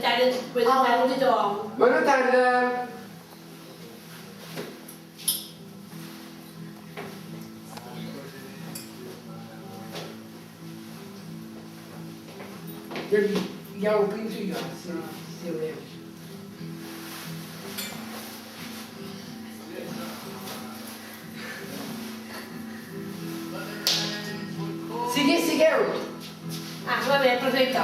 tarda a tothom. Bona tarda. Ja ho pinto jo, si voleu. Sigueu. Ah, va bé, perfecte.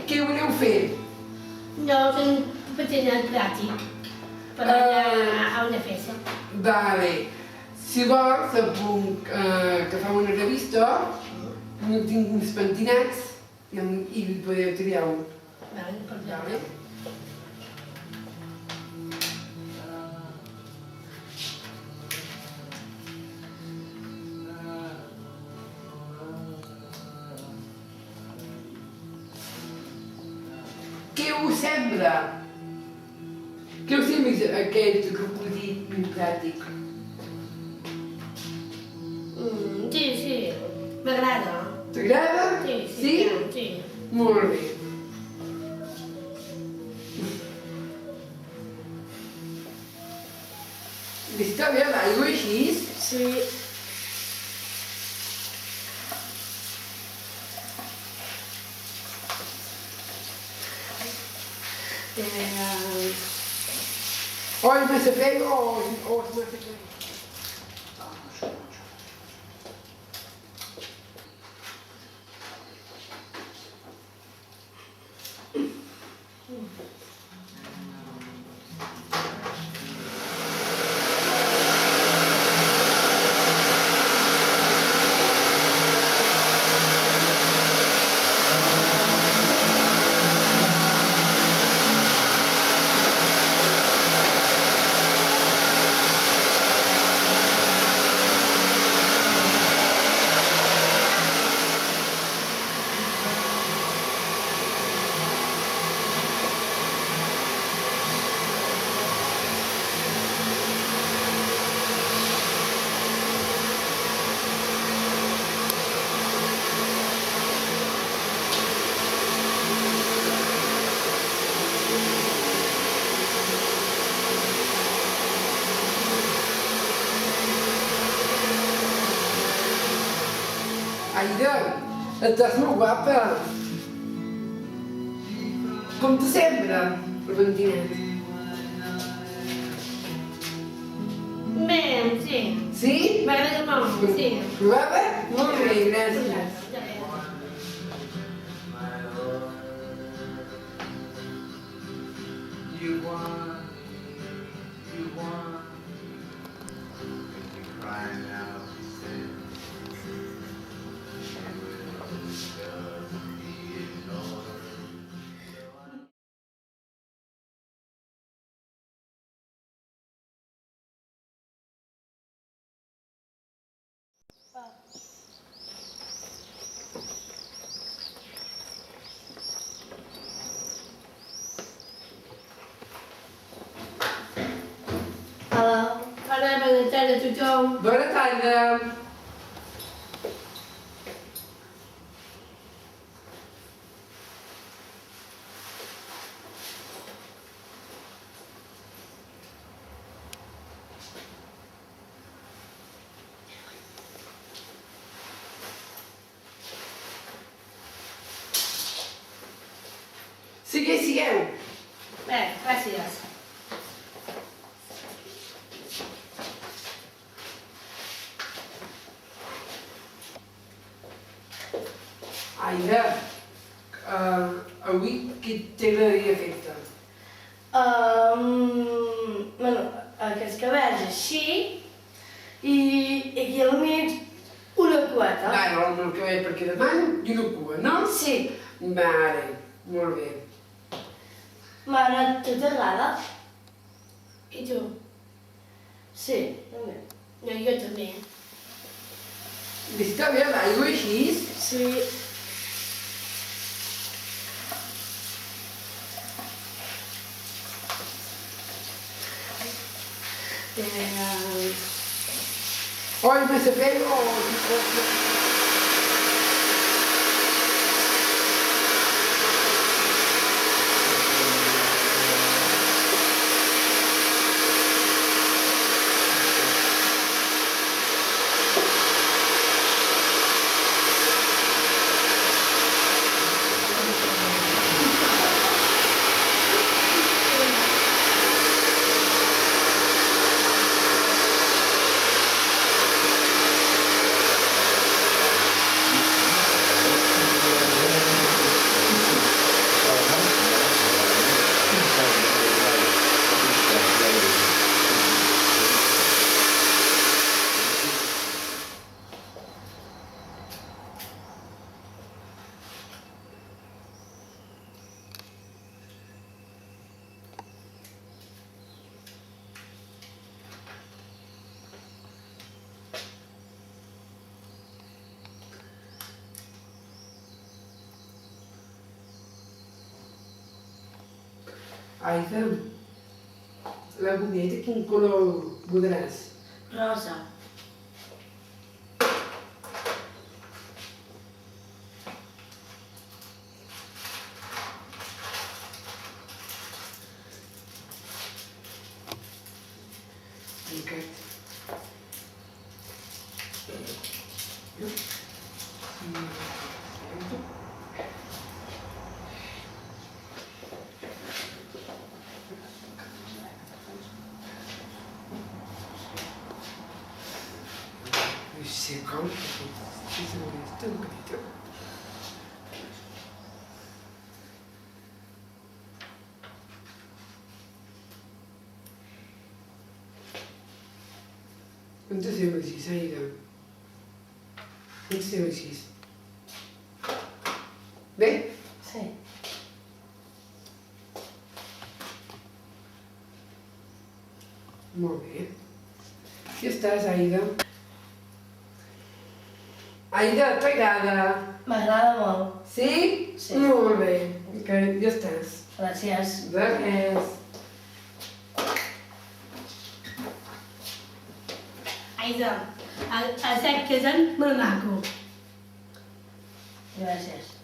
Què voleu fer? No, tinc patinat pràctic per anar a una festa. Vale. Si vols, que fa una revista, no tinc uns pentinats i podeu triar un. Vale, perfecte. Vale? Què us sembla? Què us sembla aquest recollit democràtic? Sí, m'agrada. T'agrada? Sí. Molt bé. Està bé l'aigua així? Sí. O és massa freda o és massa freda? Aida, estàs molt guapa. Com te sembla, el pentinet? Bé, sí. Sí? M'agrada molt, sí. Provava? Molt bé, gràcies. Hola, bona tarda a tothom. Bona tarda. Sigueu. Bé, gràcies. Aida, avui què t'agradaria fer-te? Bueno, aquests cabells així i aquí al mig una cueta. Vale, amb el cabell per aquí davant i una cua, no? Sí. Vale, molt bé. Mare, t'agrada? I tu? Sí, també. No, jo també. Està bé l'aigua així? Sí. O és massa freda o... Aida, la gometa quin color voldràs? Rosa. Aquest. No sé com, si se molesta un poquito. On estem així, Aida? On estem així? Bé? Sí. Molt bé. Ja estàs, Aida. Aida, t'agrada? M'agrada molt. Sí? Sí. Molt bé. Ok, ja estàs. Gràcies. De res. Aida, el sec que és molt maco. Gràcies.